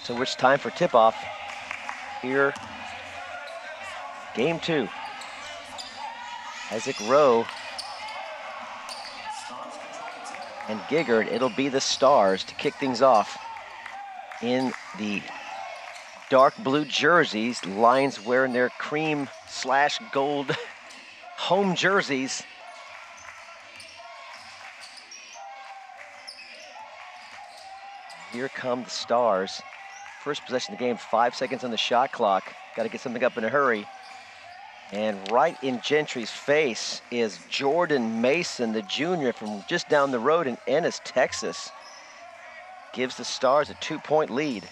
So it's time for tip-off here. Game 2. Isaac Rowe and Giggard. It'll be the Stars to kick things off in the dark blue jerseys. Lions wearing their cream/gold home jerseys. Here come the Stars. First possession of the game, 5 seconds on the shot clock. Got to get something up in a hurry. And right in Gentry's face is Jordan Mason, the junior from just down the road in Ennis, Texas. Gives the Stars a 2-point lead.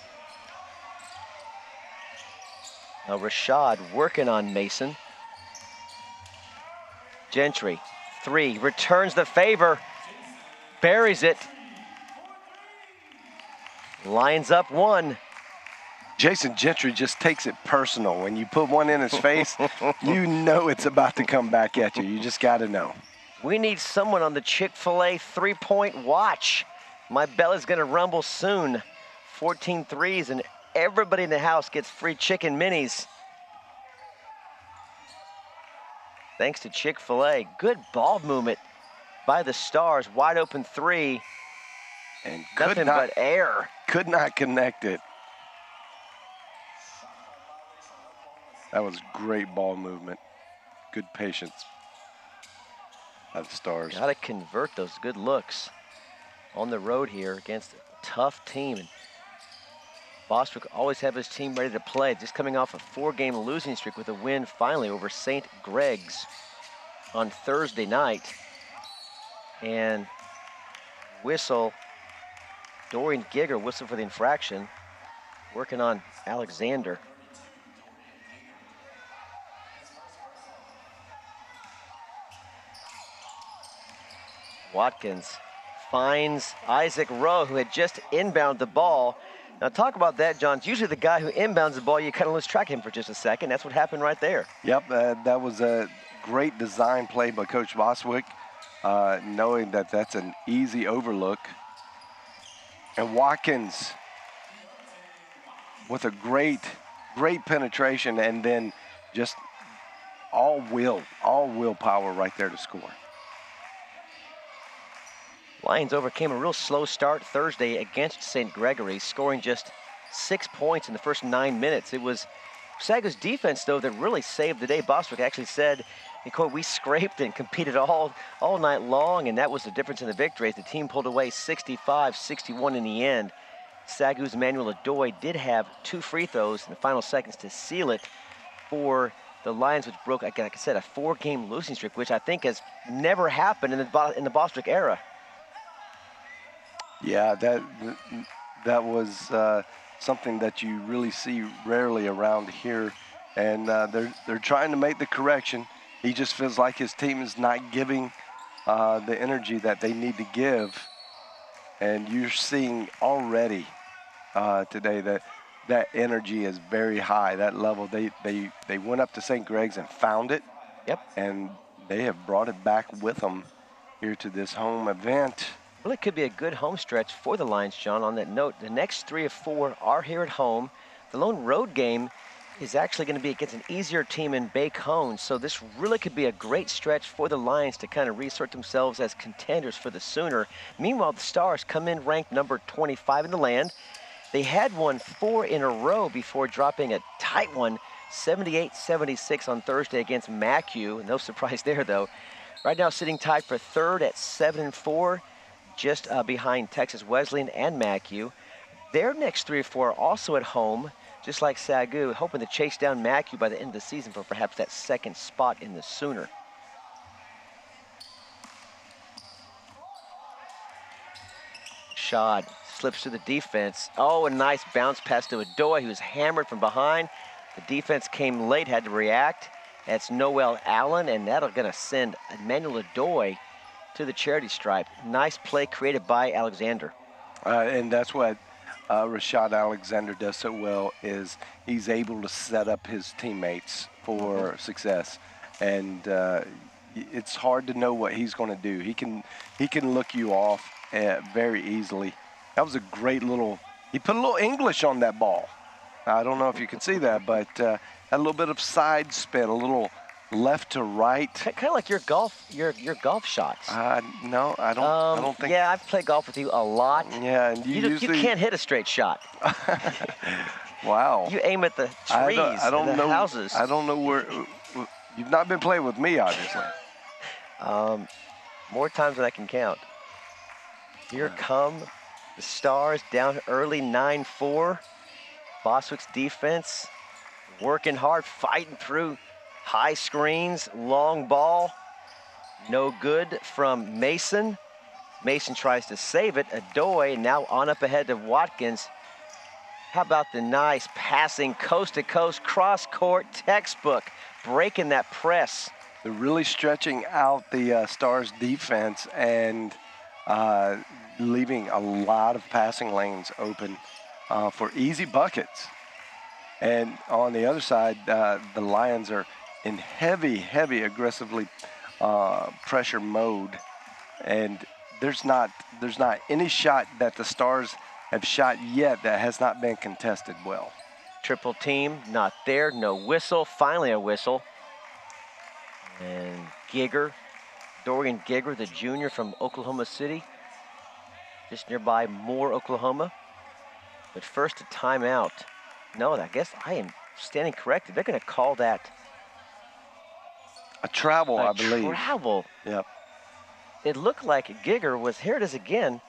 Now Rashad working on Mason. Gentry, 3, returns the favor, buries it. Lions up 1. Jason Gentry just takes it personal. When you put one in his face, you know it's about to come back at you. You just got to know. We need someone on the Chick-fil-A 3-point watch. My belly's going to rumble soon. 14 threes, and everybody in the house gets free chicken minis. Thanks to Chick-fil-A. Good ball movement by the Stars. Wide open 3. And nothing but air. Could not connect it. That was great ball movement. Good patience by the Stars. Got to convert those good looks on the road here against a tough team. And Bostwick always have his team ready to play. Just coming off a 4-game losing streak with a win finally over St. Greg's on Thursday night. And whistle, Dorian Giger whistled for the infraction. Working on Alexander. Watkins finds Isaac Rowe, who had just inbounded the ball. Now talk about that, John. It's usually the guy who inbounds the ball, you kind of lose track of him for just a second. That's what happened right there. Yep, that was a great design play by Coach Bostwick, knowing that that's an easy overlook. And Watkins with a great penetration, and then just all willpower right there to score. Lions overcame a real slow start Thursday against St. Gregory, scoring just 6 points in the first 9 minutes. It was SAGU's defense, though, that really saved the day. Bostwick actually said, quote, "We scraped and competed all night long, and that was the difference in the victory. The team pulled away 65-61 in the end." SAGU's Emmanuel Adoy did have 2 free throws in the final seconds to seal it for the Lions, which broke, like I said, a 4-game losing streak, which I think has never happened in the Bostwick era. Yeah, that was something that you really see rarely around here, and they're trying to make the correction. He just feels like his team is not giving the energy that they need to give, and you're seeing already today that energy is very high. That level, they went up to St. Greg's and found it. Yep. And they have brought it back with them here to this home event. Really could be a good home stretch for the Lions, John. On that note, the next 3 of 4 are here at home. The lone road game is actually going to be against an easier team in Bacone, so this really could be a great stretch for the Lions to kind of reassert themselves as contenders for the Sooner. Meanwhile, the Stars come in ranked number 25 in the land. They had won 4 in a row before dropping a tight one, 78-76 on Thursday against McHugh. No surprise there, though. Right now sitting tied for 3rd at 7-4. Just behind Texas Wesleyan and McHugh. Their next 3 or 4 are also at home, just like SAGU, hoping to chase down McHugh by the end of the season for perhaps that 2nd spot in the Sooner. Shad slips to the defense. Oh, a nice bounce pass to Adoy. He was hammered from behind. The defense came late, had to react. That's Noel Allen, and that'll gonna send Emmanuel Adoy to the charity stripe. Nice play created by Alexander. And that's what Rashad Alexander does so well, is he's able to set up his teammates for success. And it's hard to know what he's going to do. He can look you off very easily. That was a great little, He put a little English on that ball. I don't know if you can see that, but had a little bit of side spin, a little left to right. Kind of like your golf shots. No, I don't think. Yeah, I've played golf with you a lot. Yeah, and you can't hit a straight shot. Wow. You aim at the trees, I don't the know, houses. I don't know where. You've not been playing with me, obviously. More times than I can count. Here come the Stars down early, 9-4. Bostwick's defense working hard, fighting through high screens, long ball. No good from Mason. Mason tries to save it. Adoy now on up ahead of Watkins. How about the nice passing coast-to-coast, cross-court textbook, breaking that press. They're really stretching out the Stars defense and leaving a lot of passing lanes open for easy buckets. And on the other side, the Lions are in heavy aggressively pressure mode. And there's not any shot that the Stars have shot yet that has not been contested well. Triple team, not there, no whistle, finally a whistle. And Dorian Gigger, the junior from Oklahoma City, just nearby Moore, Oklahoma. But first a timeout. No, I guess I am standing corrected. They're going to call that a travel, I believe. Travel. Yep. It looked like Gigger was, here it is again.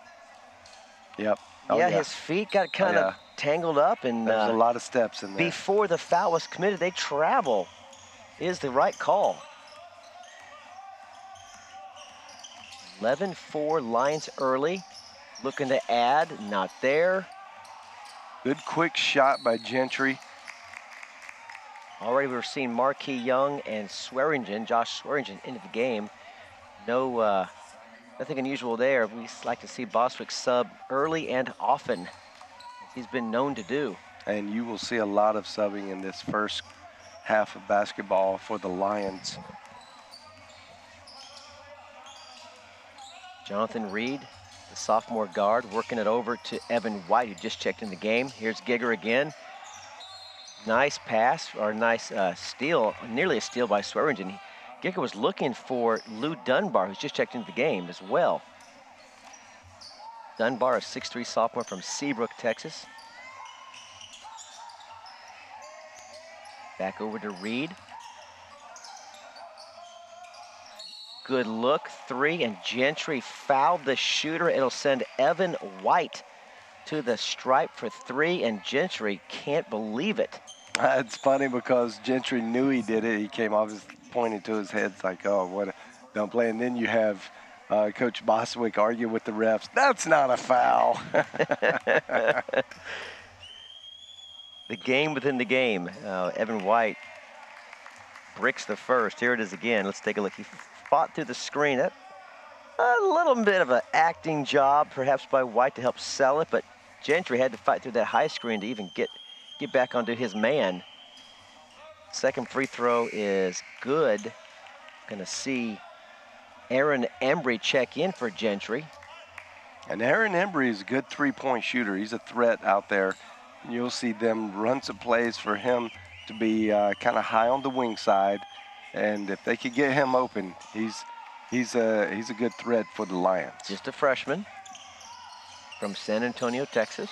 Yep. Oh, yeah, his feet got kind of tangled up. And there's a lot of steps in there. Before the foul was committed, they travel is the right call. 11-4 Lions early. Looking to add, not there. Good quick shot by Gentry. Already we're seeing Marquis Young and Josh Swearingen into the game. No, nothing unusual there. We like to see Bostwick sub early and often, as he's been known to do. And you will see a lot of subbing in this first half of basketball for the Lions. Jonathan Reed, the sophomore guard, working it over to Evan White, who just checked in the game. Here's Gigger again. Nice pass, or nice steal, nearly a steal by Swearingen. Gigger was looking for Lou Dunbar, who's just checked into the game as well. Dunbar, a 6'3" sophomore from Seabrook, Texas. Back over to Reed. Good look, three, and Gentry fouled the shooter. It'll send Evan White to the stripe for three, and Gentry can't believe it. It's funny because Gentry knew he did it. He came off, pointing to his head, it's like, oh, what, don't play. And then you have Coach Bostwick argue with the refs. That's not a foul. The game within the game. Evan White bricks the first. Here it is again. Let's take a look. He fought through the screen. A little bit of an acting job, perhaps by White to help sell it, but Gentry had to fight through that high screen to even get back onto his man. Second free throw is good. Gonna see Aaron Embry check in for Gentry. And Aaron Embry is a good three-point shooter. He's a threat out there. You'll see them run some plays for him to be kind of high on the wing side. And if they could get him open, he's a good threat for the Lions. Just a freshman from San Antonio, Texas.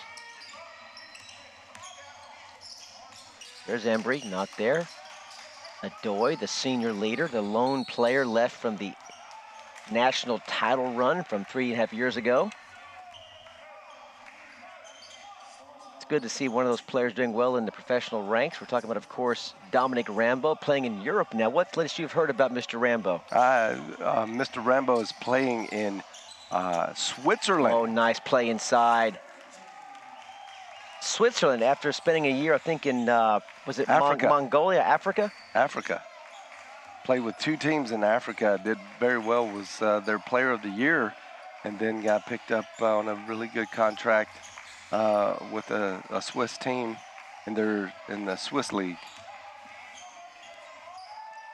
There's Embry, not there. Adoy, the senior leader, the lone player left from the national title run from 3.5 years ago. It's good to see one of those players doing well in the professional ranks. We're talking about, of course, Dominic Rambo playing in Europe now. What's latest you've heard about Mr. Rambo? Mr. Rambo is playing in Switzerland. Oh, nice play inside. Switzerland, after spending a year, I think, in, was it Mongolia, Africa? Africa. Played with 2 teams in Africa. Did very well, was their player of the year, and then got picked up on a really good contract with a Swiss team in the Swiss league.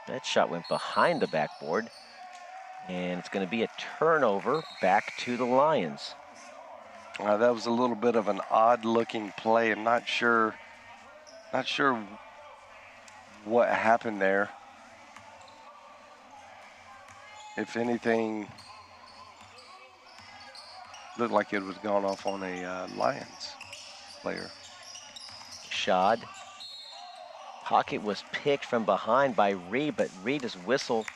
That shot went behind the backboard, and it's going to be a turnover back to the Lions. That was a little bit of an odd-looking play. I'm not sure what happened there. If anything, looked like it was gone off on a Lions player. Shad. Pocket was picked from behind by Reed, but Reed just whistled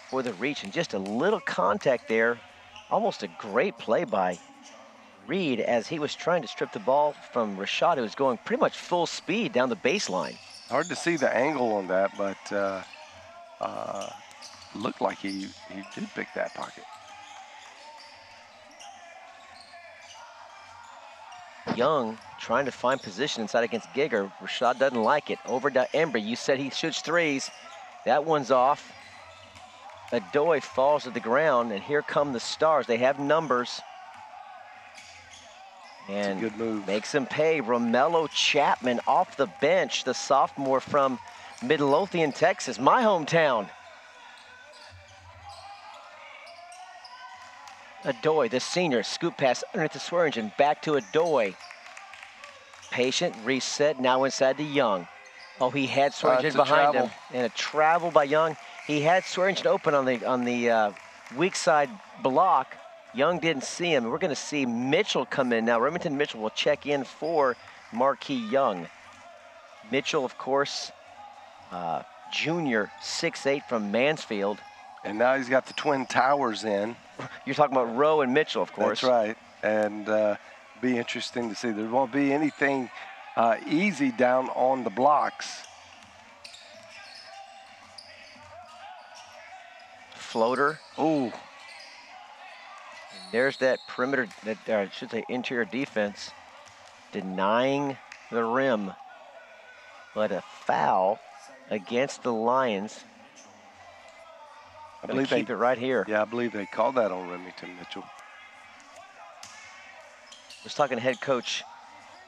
for the reach, and just a little contact there. Almost a great play by Reed as he was trying to strip the ball from Rashad, who was going pretty much full speed down the baseline. Hard to see the angle on that, but looked like he did pick that pocket. Young trying to find position inside against Giger. Rashad doesn't like it. Over to Embry. You said he shoots threes. That one's off. Adoy falls to the ground, and here come the Stars. They have numbers. And good move. Makes him pay. Romello Chapman off the bench, the sophomore from Midlothian, Texas, my hometown. Adoy, the senior, scoop pass underneath the Swearingen, back to Adoy. Patient, reset, now inside to Young. Oh, he had Swearingen behind him, and a travel by Young. He had Swearingen open on the weak side block. Young didn't see him. We're going to see Mitchell come in now. Remington Mitchell will check in for Marquis Young. Mitchell, of course, junior, 6'8" from Mansfield. And now he's got the Twin Towers in. You're talking about Rowe and Mitchell, of course. That's right. And be interesting to see. There won't be anything easy down on the blocks. Floater. Ooh. There's that perimeter, I should say interior defense, denying the rim. But a foul against the Lions. I believe keep it right here. Yeah, I believe they called that on Remington Mitchell. I was talking to head coach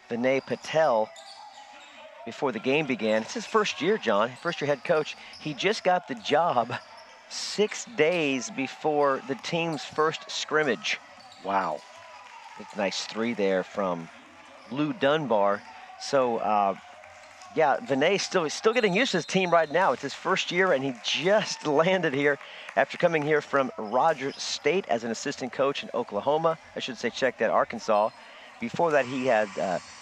Vinay Patel before the game began. It's his first year, John, first year head coach. He just got the job 6 days before the team's first scrimmage. Wow. Nice three there from Lou Dunbar. So, yeah, Vinay's still getting used to his team right now. It's his first year, and he just landed here after coming here from Rogers State as an assistant coach in Oklahoma. I should say, check that, Arkansas. Before that, he had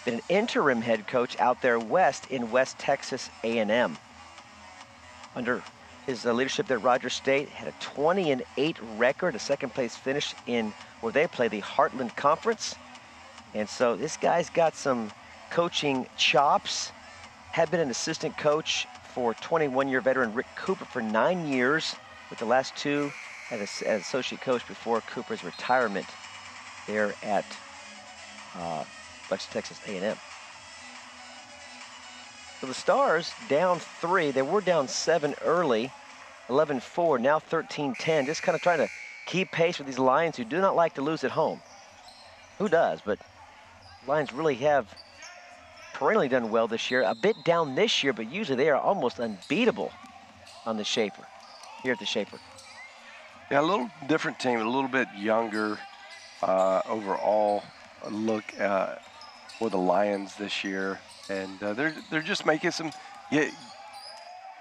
been an interim head coach out there west in West Texas A&M. Under his leadership there at Rogers State, had a 20-8 record, a second-place finish in where they play the Heartland Conference. And so this guy's got some coaching chops. Had been an assistant coach for 21-year veteran Rick Cooper for 9 years, with the last 2 as associate coach before Cooper's retirement there at West Texas A&M. So the Stars down 3. They were down 7 early, 11-4, now 13-10. Just kind of trying to keep pace with these Lions who do not like to lose at home. Who does? But Lions really have perennially done well this year. A bit down this year, but usually they are almost unbeatable on the Schaefer, here at the Schaefer. Yeah, a little different team, a little bit younger overall look for the Lions this year. And they're just making some,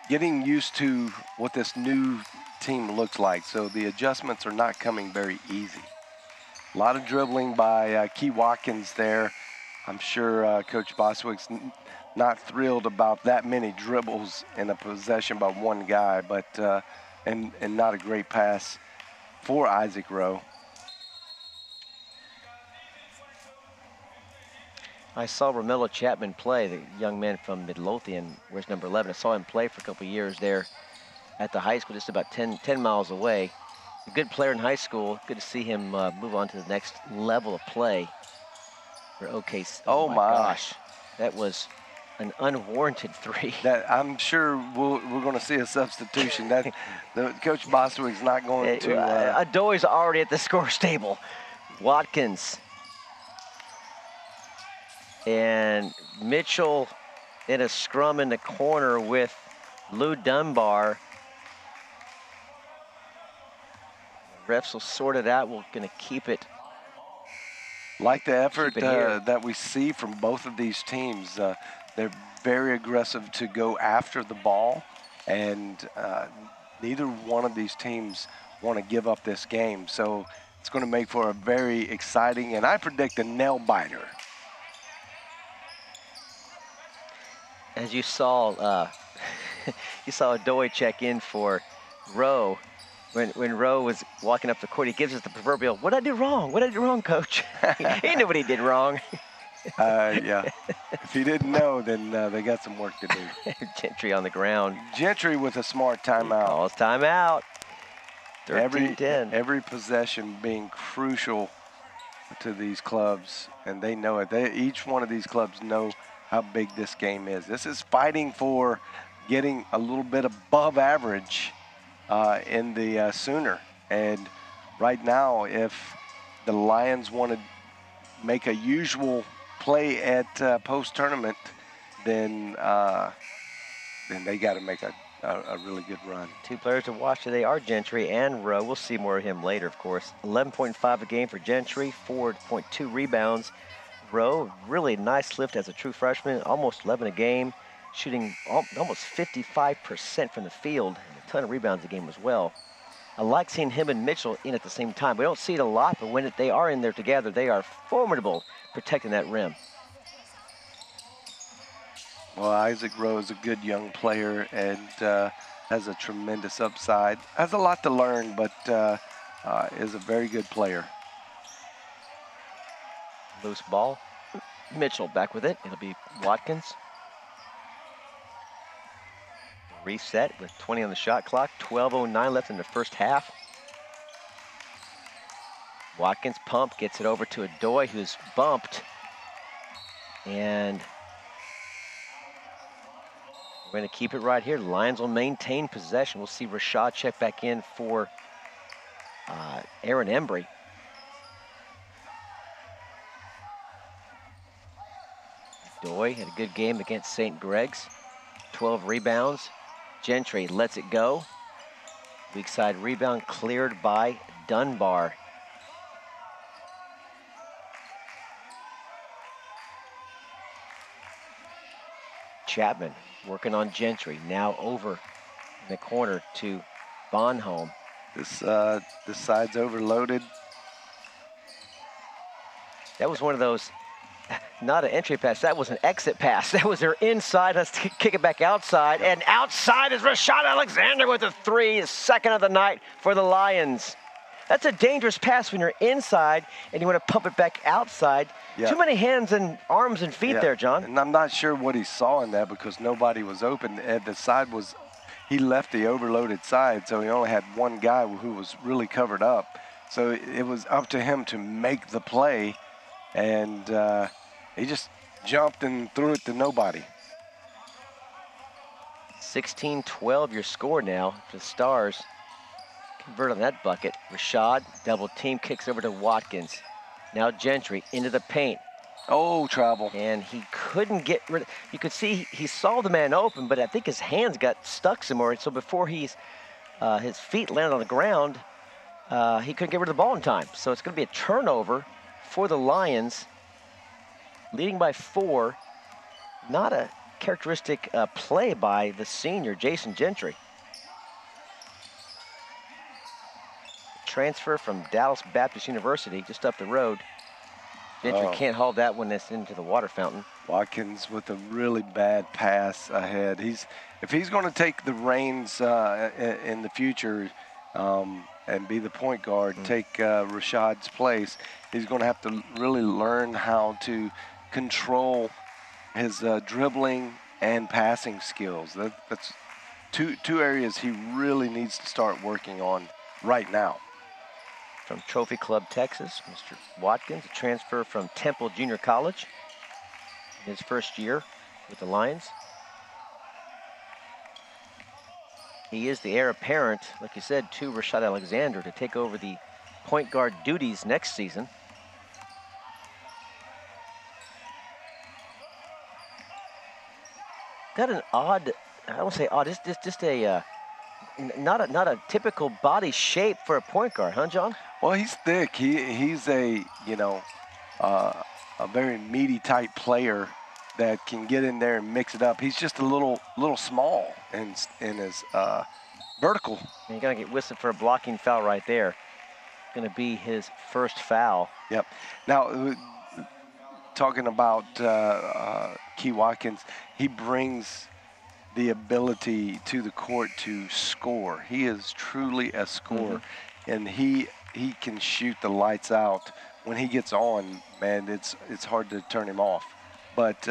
getting used to what this new team looks like. So the adjustments are not coming very easy. A lot of dribbling by Key Watkins there. I'm sure Coach Boswick's not thrilled about that many dribbles in a possession by one guy, but and not a great pass for Isaac Rowe. I saw Romello Chapman play, the young man from Midlothian, where's number 11. I saw him play for a couple years there at the high school, just about 10 miles away. A good player in high school. Good to see him move on to the next level of play for OKC. Oh my gosh, that was an unwarranted 3. That I'm sure we're going to see a substitution. That Coach Boswick's not going to. Adoy's already at the score table. Watkins. And Mitchell in a scrum in the corner with Lou Dunbar. Refs will sort it out. We're going to keep it Like the effort Keep it here. that we see from both of these teams. They're very aggressive to go after the ball, and neither one of these teams want to give up this game. So it's going to make for a very exciting, and I predict a nail biter. As you saw, you saw Adoy check in for Rowe. When Rowe was walking up the court, he gives us the proverbial, "What did I do wrong? What did I do wrong, Coach?" He knew what he did wrong. Yeah. If he didn't know, then they got some work to do. Gentry on the ground. Gentry with a smart timeout. Calls timeout. 13-10. Every possession being crucial to these clubs, and they know it. Each one of these clubs know how big this game is. This is fighting for getting a little bit above average in the Sooner. And right now, if the Lions want to make a usual play at post-tournament, then they got to make a really good run. Two players to watch today are Gentry and Rowe. We'll see more of him later, of course. 11.5 a game for Gentry, 4.2 rebounds. Rowe, really nice lift as a true freshman, almost 11 a game, shooting almost 55% from the field, and a ton of rebounds a game as well. I like seeing him and Mitchell in at the same time. We don't see it a lot, but when they are in there together, they are formidable protecting that rim. Well, Isaac Rowe is a good young player and has a tremendous upside. Has a lot to learn, but is a very good player. Loose ball. Mitchell back with it. It'll be Watkins. Reset with 20 on the shot clock. 12:09 left in the first half. Watkins pump, gets it over to Adoy, who's bumped. And we're going to keep it right here. The Lions will maintain possession. We'll see Rashad check back in for Aaron Embry. Adoy had a good game against St. Greg's. 12 rebounds. Gentry lets it go. Weak side rebound cleared by Dunbar. Chapman working on Gentry. Now over in the corner to Bonholm. This side's overloaded. That was one of those, not an entry pass, that was an exit pass. That was their inside. Let's kick it back outside. And outside is Rashad Alexander with a three, his second of the night for the Lions. That's a dangerous pass when you're inside and you want to pump it back outside. Yeah. Too many hands and arms and feet there, John. And I'm not sure what he saw in that because nobody was open. The side was, he left the overloaded side, so he only had one guy who was really covered up. So it was up to him to make the play, and he just jumped and threw it to nobody. 16-12 your score now for the Stars. Convert on that bucket. Rashad, double team, kicks over to Watkins. Now Gentry into the paint. Oh, travel. And he couldn't get rid of, you could see he saw the man open, but I think his hands got stuck somewhere. So before his feet landed on the ground, he couldn't get rid of the ball in time. So it's going to be a turnover for the Lions, leading by 4. Not a characteristic play by the senior, Jason Gentry. Transfer from Dallas Baptist University, just up the road. Gentry can't haul that one into the water fountain. Watkins with a really bad pass ahead. If he's going to take the reins in the future and be the point guard, take Rashad's place, he's going to have to really learn how to control his dribbling and passing skills. That's two areas he really needs to start working on right now. From Trophy Club, Texas, Mr. Watkins, a transfer from Temple Junior College in his first year with the Lions. He is the heir apparent, like you said, to Rashad Alexander to take over the point guard duties next season. Got an odd, I don't say odd, it's just a, not a typical body shape for a point guard, huh, John? Well, he's thick. He's a, a very meaty type player that can get in there and mix it up. He's just a little small in his vertical. And you're going to get whistled for a blocking foul right there. Going to be his first foul. Yep. Now, talking about Key Watkins, he brings the ability to the court to score. He is truly a scorer, and he can shoot the lights out. When he gets on, man, it's hard to turn him off. But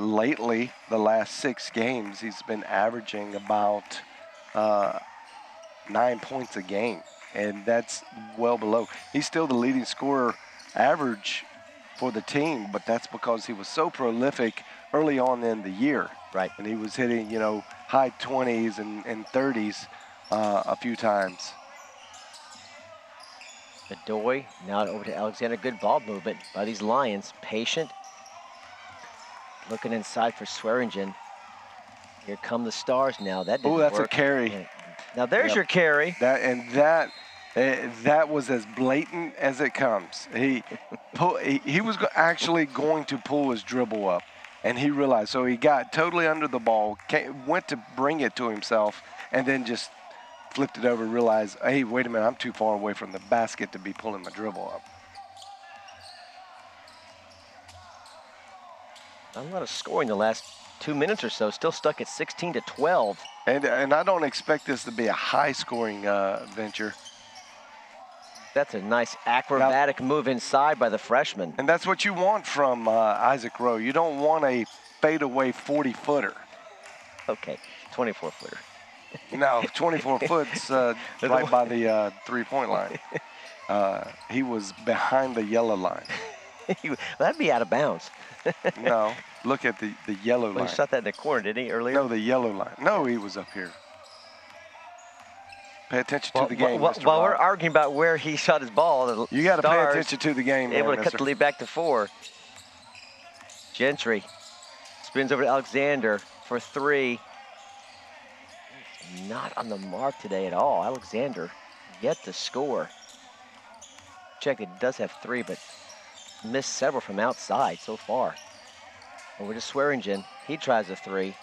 lately, the last 6 games, he's been averaging about 9 points a game, and that's well below. He's still the leading scorer average for the team, but that's because he was so prolific early on in the year. Right. And he was hitting, high 20s and 30s a few times. Bedoy now over to Alexander. Good ball movement by these Lions. Patient. Looking inside for Swearingen. Here come the Stars now. That didn't that's work. a carry. Now there's your carry. That was as blatant as it comes. He was actually going to pull his dribble up, and he realized. So he got totally under the ball, went to bring it to himself, and then just flipped it over, realized, hey, wait a minute, I'm too far away from the basket to be pulling my dribble up. Not a lot of scoring the last 2 minutes or so. Still stuck at 16-12. And I don't expect this to be a high-scoring venture. That's a nice acrobatic move inside by the freshman. And that's what you want from Isaac Rowe. You don't want a fadeaway 40-footer. Okay, 24-footer. No, 24 foot's right by the three-point line. He was behind the yellow line. That'd be out of bounds. No, look at the yellow line. He shot that in the corner, didn't he, earlier? No, the yellow line. No, he was up here. Pay attention to the game, Mr. While Rob. we're arguing about where he shot his ball, you got to pay attention to the game, man, able to cut the lead back to 4. Gentry spins over to Alexander for 3. Not on the mark today at all. Alexander yet to score. Check, it does have 3, but missed several from outside so far. Over to Swearingen. He tries a 3.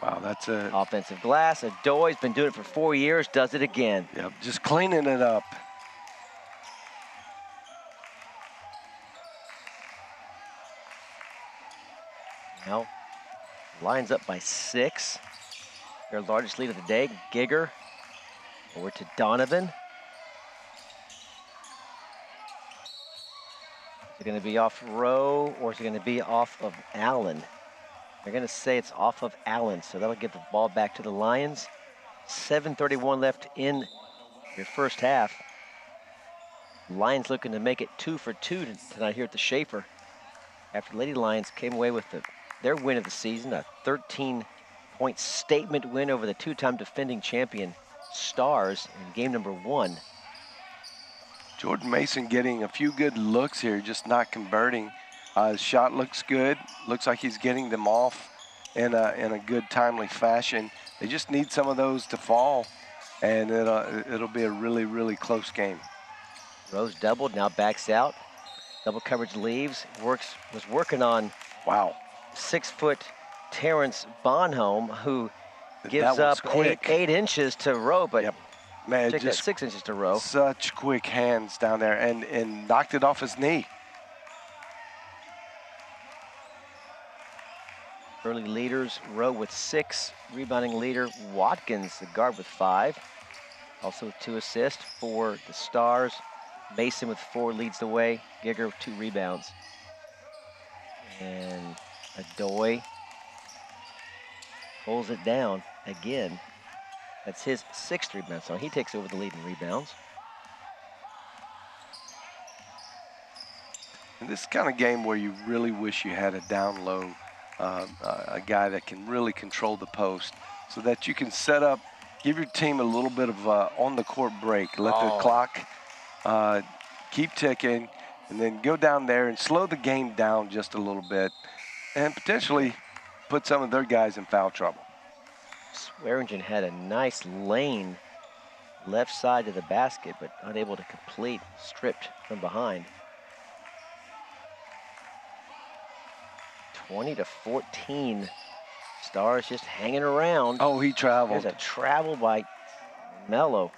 Wow, that's a offensive glass. Adoy's been doing it for 4 years, does it again. Yep, just cleaning it up. Now, Lions up by 6. Their largest lead of the day. Giger over to Donovan. Is it going to be off Rowe, or is it going to be off of Allen? They're going to say it's off of Allen, so that'll give the ball back to the Lions. 7:31 left in your first half. Lions looking to make it 2 for 2 tonight here at the Schaefer. After Lady Lions came away with their win of the season, a 13-point statement win over the 2-time defending champion Stars in game number 1. Jordan Mason getting a few good looks here, just not converting. His shot looks good. Looks like he's getting them off in a good, timely fashion. They just need some of those to fall, and it'll be a really, really close game. Rose doubled, now backs out. Double coverage leaves. Was working on 6-foot Terrence Bonhomme, who gives up 8 inches to Rowe, but man, check just that, 6 inches to Rowe. Such quick hands down there, and knocked it off his knee. Early leaders, Rowe with 6. Rebounding leader, Watkins, the guard, with 5. Also with 2 assists for the Stars. Mason with 4 leads the way. Giger with 2 rebounds. And Adoy pulls it down again. That's his 6th rebound, so he takes over the lead in rebounds. And this is kind of game where you really wish you had a down low, a guy that can really control the post, so that you can set up, give your team a little bit of on-the-court break. Let the clock keep ticking, and then go down there and slow the game down just a little bit, and potentially put some of their guys in foul trouble. Swearingen had a nice lane left side to the basket, but unable to complete, stripped from behind. 20-14. Stars just hanging around. Oh, he traveled. There's a travel by Mello.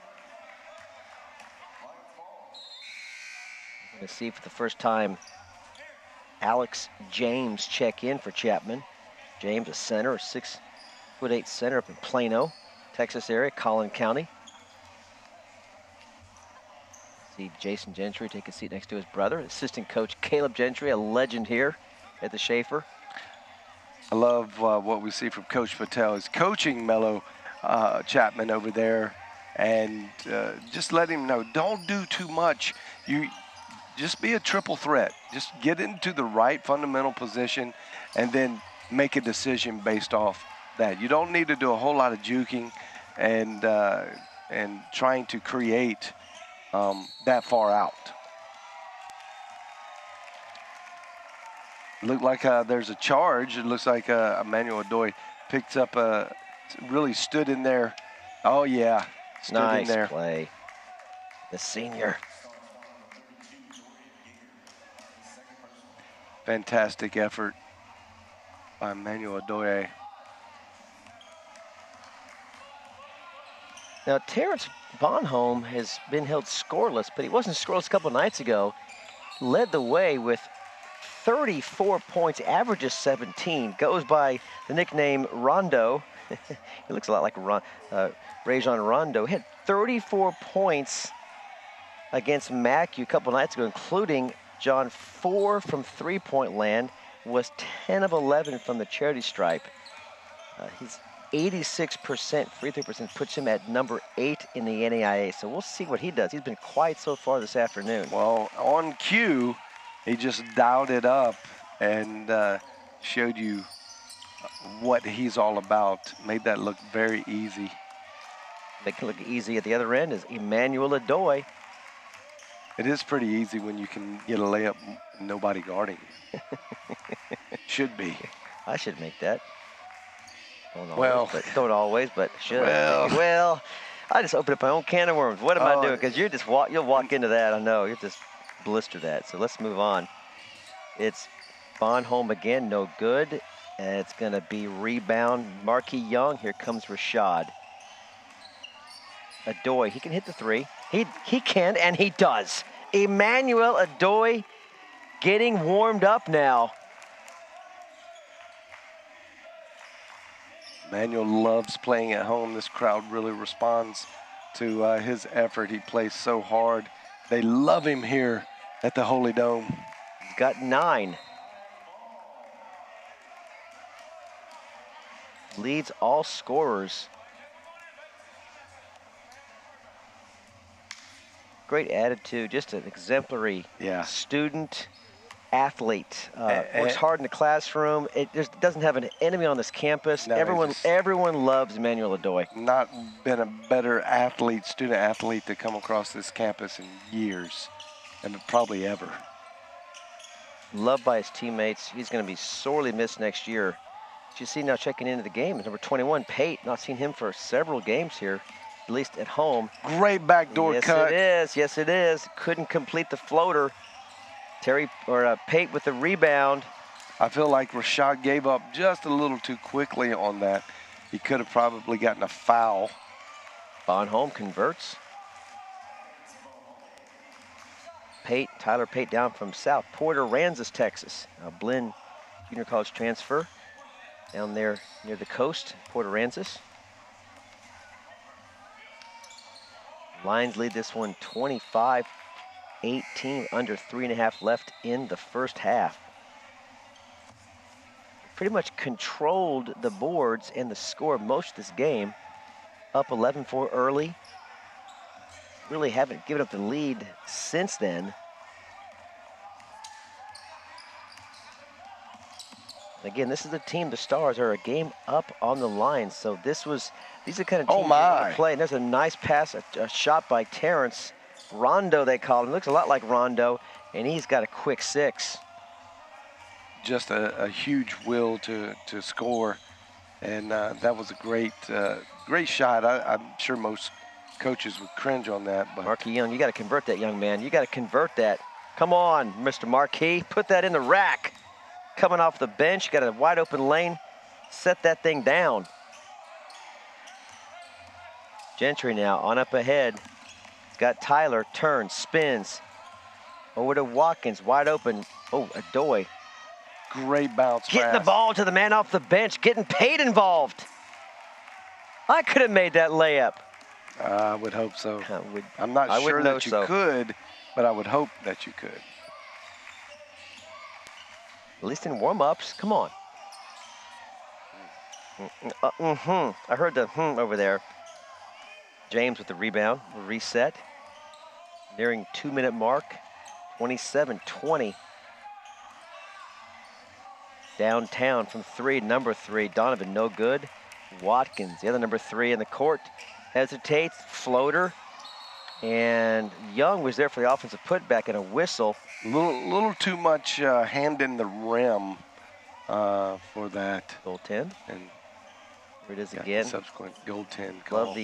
We're going to see for the first time Alex James check in for Chapman. James, a center, a 6'8" center up in Plano, Texas area, Collin County. See Jason Gentry take a seat next to his brother. Assistant coach Caleb Gentry, a legend here at the Schaefer. I love what we see from Coach Patel. He's coaching Mello Chapman over there, and just let him know, don't do too much. You just be a triple threat. Just get into the right fundamental position and then make a decision based off that. You don't need to do a whole lot of juking and trying to create that far out. Looked like there's a charge. It looks like Emmanuel Adoy picked up really stood in there. Oh, yeah, stood nice in there. Play. The senior. Fantastic effort by Emmanuel Adoy. Now, Terrence Bonhomme has been held scoreless, but he wasn't scoreless a couple nights ago. Led the way with 34 points, averages 17, goes by the nickname Rondo. He looks a lot like Rajon Rondo. He had 34 points against Mackey a couple nights ago, including John 4 from three-point land, was 10 of 11 from the charity stripe. He's 86% free throw percent, puts him at number 8 in the NAIA. So we'll see what he does. He's been quiet so far this afternoon. Well, on cue, he just dialed it up and showed you what he's all about. Made that look very easy. Make it look easy at the other end is Emmanuel Adoy. It is pretty easy when you can get a layup, nobody guarding you. Should be. I should make that. Don't always, but should. Well, I just opened up my own can of worms. What am I doing? Because you'll walk into that. I know you'll just blister that. So let's move on. It's Bonhomme again, no good, and it's going to be rebound. Marquis Young. Here comes Rashad. Adoy, he can hit the three. He can, and he does. Emmanuel Adoy getting warmed up now. Emmanuel loves playing at home. This crowd really responds to his effort. He plays so hard. They love him here at the Holy Dome. He's got 9. Leads all scorers. Great attitude, just an exemplary student, athlete. Works hard in the classroom. It just doesn't have an enemy on this campus. No, everyone loves Emmanuel Adoy. Not been a better athlete, student athlete to come across this campus in years, and probably ever. Loved by his teammates. He's going to be sorely missed next year. As you see now checking into the game is number 21, Pate. Not seen him for several games here, at least at home. Great backdoor cut. Yes, it is. Couldn't complete the floater. Pate with the rebound. I feel like Rashad gave up just a little too quickly on that. He could have probably gotten a foul. Bonhomme converts. Tyler Pate down from South Port Aransas, Texas. Blinn Junior College transfer down there near the coast, Port Aransas. Lions lead this one 25-18, under 3.5 left in the first half. Pretty much controlled the boards and the score most of this game. Up 11-4 early. Really haven't given up the lead since then. Again, this is the team, the Stars are a game up on the line. So these are the kind of teams you want to play. And there's a nice pass, a shot by Terrence. Rondo, they call him. Looks a lot like Rondo, and he's got a quick 6. Just a huge will to score, and that was a great shot. I'm sure most coaches would cringe on that. But Marquis Young, you got to convert that, young man. You got to convert that. Come on, Mr. Marquis, put that in the rack. coming off the bench, got a wide open lane, set that thing down. Gentry now on up ahead. Got Tyler, turns, spins. Over to Watkins, wide open. Oh, Adoy. Great bounce Getting pass. the ball to the man off the bench, getting Pate involved. I could have made that layup. I would hope so. I'm I not would sure know that you so. could, but I would hope that you could. At least in warm-ups, come on. I heard the over there. James with the rebound, reset. Nearing 2-minute mark, 27-20. Downtown from 3, number 3, Donovan, no good. Watkins, the other number 3 in the court, hesitates, floater. And Young was there for the offensive putback and a whistle. Little too much hand in the rim for that. Goal 10. And here it is again. The subsequent goal 10 call.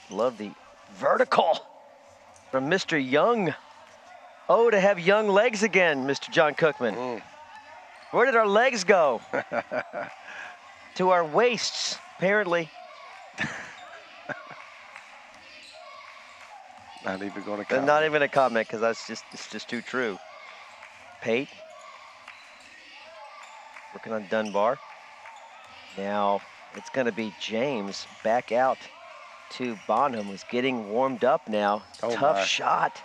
Love the vertical from Mr. Young. Oh, to have young legs again, Mr. John Cookman. Where did our legs go? To our waists, apparently. Not even going to comment. Not even a comment, because it's just too true. Pate working on Dunbar. Now it's going to be James back out to Bonham, who's getting warmed up now. Tough shot.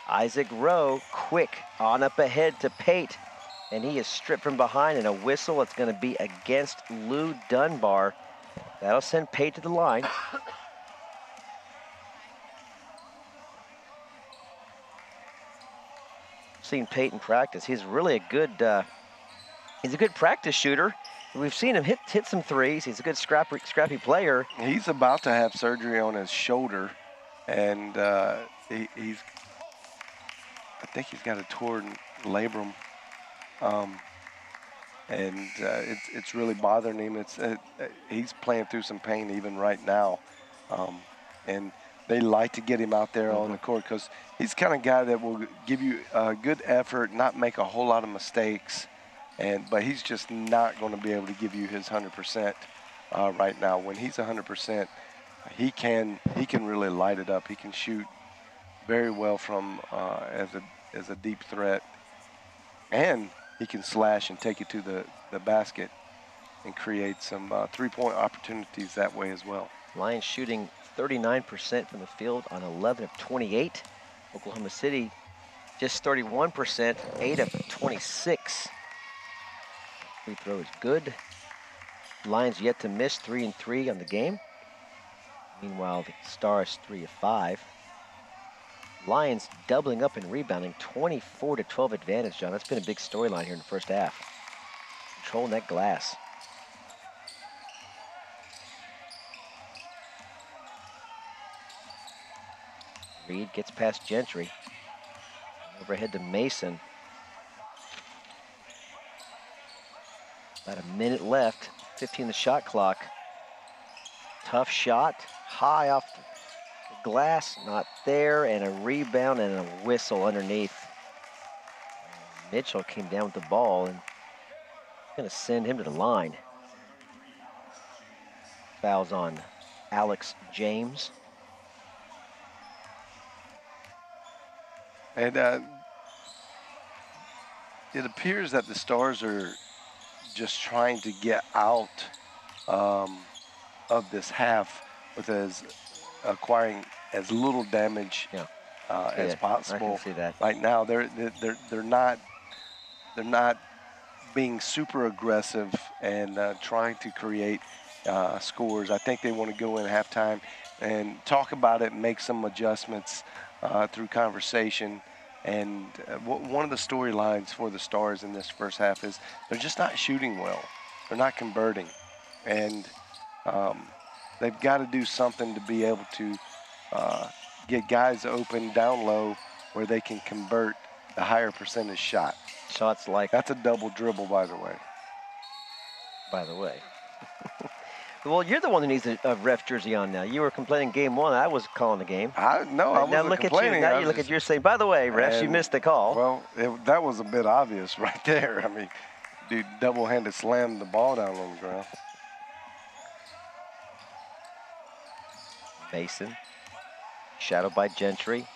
Isaac Rowe, quick on up ahead to Pate. And he is stripped from behind, and a whistle. It's going to be against Lou Dunbar. That'll send Pate to the line. Seen Pate in practice. He's really a good practice shooter. We've seen him hit some threes. He's a good scrappy player. He's about to have surgery on his shoulder, and I think he's got a torn labrum. And it's really bothering him. He's playing through some pain even right now, and they like to get him out there on the court because he's the kind of guy that will give you a good effort, not make a whole lot of mistakes, but he's just not going to be able to give you his 100% right now. When he's 100%, he can really light it up. He can shoot very well from as a deep threat, and he can slash and take it to the basket and create some three-point opportunities that way as well. Lions shooting 39% from the field on 11 of 28. Oklahoma City just 31%, 8 of 26. Free throw is good. Lions yet to miss 3 and 3 on the game. Meanwhile, the Stars 3 of 5. Lions doubling up and rebounding, 24-12 advantage, John. That's been a big storyline here in the first half. Controlling that glass. Reed gets past Gentry. Overhead to Mason. About a minute left, 15 the shot clock. Tough shot, high off the glass, not there, and a rebound and a whistle underneath. Mitchell came down with the ball and going to send him to the line. Fouls on Alex James. And it appears that the Stars are just trying to get out of this half with acquiring as little damage as possible. I can see that. Right now, they're not being super aggressive and trying to create scores. I think they want to go in halftime and talk about it, make some adjustments through conversation. And one of the storylines for the Stars in this first half is they're just not shooting well. They're not converting. And they've got to do something to be able to get guys open down low where they can convert the higher percentage shot. Shots like... That's a double dribble, by the way. Well, you're the one who needs a ref jersey on now. You were complaining game one. I was calling the game. I wasn't complaining. Now you look at your saying, by the way, refs, you missed the call. Well, that was a bit obvious right there. I mean, dude double-handed slammed the ball down on the ground. Mason, shadowed by Gentry.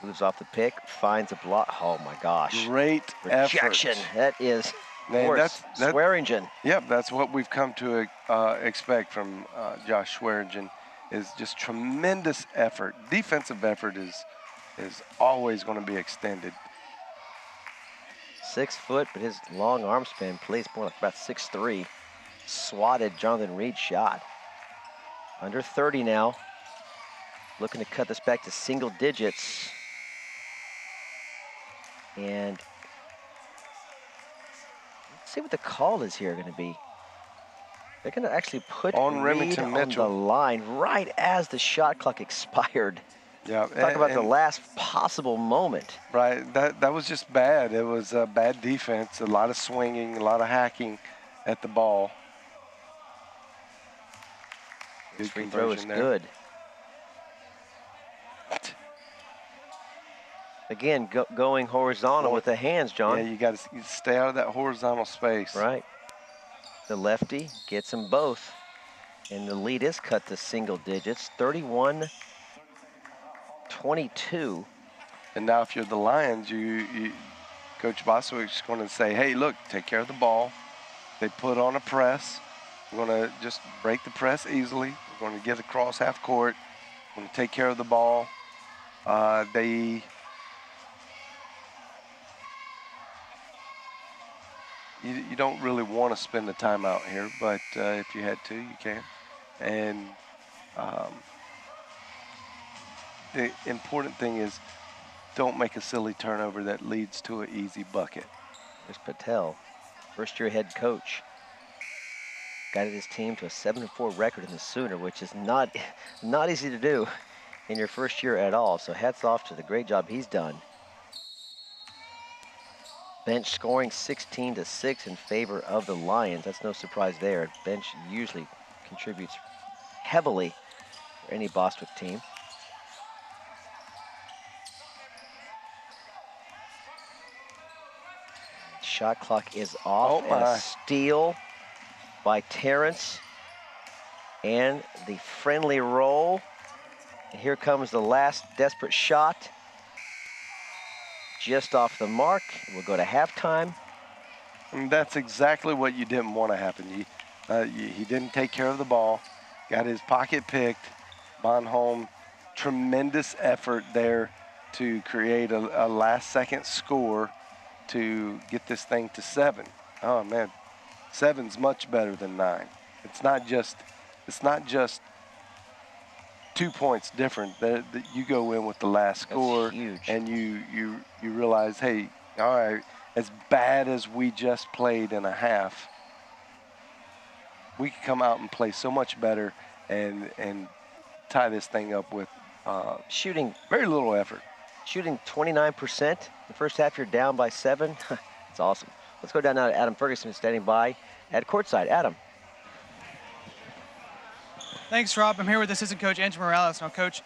Moves off the pick, finds a block. Oh my gosh. Great rejection. effort. That is Man, worse. Swearingen. Yep, that's what we've come to expect from Josh Swearingen, is just tremendous effort. Defensive effort is always going to be extended. 6 foot, but his long arm span plays more like about 6'3". Swatted Jonathan Reed's shot. Under 30 now. Looking to cut this back to single digits. And let's see what the call is here going to be. They're going to actually put Reed on the line right as the shot clock expired. Yeah, talk about the last possible moment. Right, that was just bad. It was bad defense, a lot of swinging, a lot of hacking at the ball. This free throw is good. Again, going horizontal with the hands, John. Yeah, you got to stay out of that horizontal space. Right. The lefty gets them both. And the lead is cut to single digits, 31-22. And now if you're the Lions, Coach Boswick's going to say, hey, look, take care of the ball. They put on a press. We're going to just break the press easily. We're going to get across half court. We're going to take care of the ball. You don't really want to spend the timeout here, but if you had to, you can. And the important thing is don't make a silly turnover that leads to an easy bucket. There's Patel, first-year head coach. Guided his team to a 7-4 record in the Sooner, which is not easy to do in your first year at all. So hats off to the great job he's done. Bench scoring 16-6 in favor of the Lions. That's no surprise there. Bench usually contributes heavily for any Bostwick team. Shot clock is off. Oh, and a steal by Terrence. And the friendly roll. And here comes the last desperate shot. Just off the mark. We'll go to halftime. And that's exactly what you didn't want to happen. He didn't take care of the ball, got his pocket picked. Bonholm, tremendous effort there to create a last-second score to get this thing to 7. Oh man, 7's much better than 9. It's not just 2 points different. You go in with the last score, and you realize, hey, all right, as bad as we just played in a half, we can come out and play so much better and tie this thing up with shooting very little effort. Shooting 29%. The first half, you're down by 7. It's awesome. Let's go down now to Adam Ferguson, standing by at courtside. Adam. Thanks, Rob. I'm here with assistant coach Andrew Morales. Now, Coach,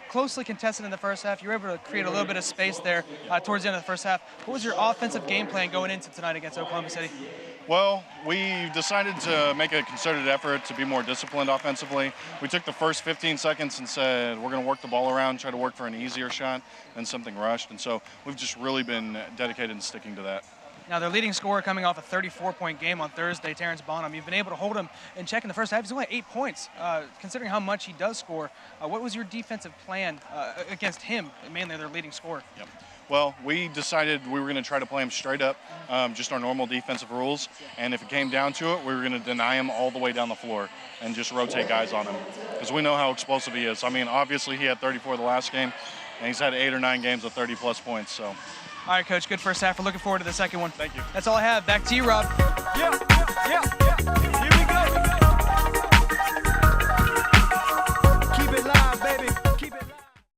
closely contested in the first half. You were able to create a little bit of space there towards the end of the first half. What was your offensive game plan going into tonight against Oklahoma City? Well, we decided to make a concerted effort to be more disciplined offensively. We took the first 15 seconds and said we're going to work the ball around, try to work for an easier shot than something rushed. And so we've just really been dedicated in sticking to that. Now, their leading scorer coming off a 34-point game on Thursday, Terrence Bonham. You've been able to hold him in check in the first half. He's only at 8 points. Considering how much he does score, what was your defensive plan against him, mainly their leading scorer? Yep. Well, we decided we were going to try to play him straight up, just our normal defensive rules. And if it came down to it, we were going to deny him all the way down the floor and just rotate guys on him. Because we know how explosive he is. I mean, obviously he had 34 the last game, and he's had 8 or 9 games of 30-plus points. So. All right, Coach, good first half. We're looking forward to the second one. Thank you. That's all I have. Back to you, Rob. Yeah.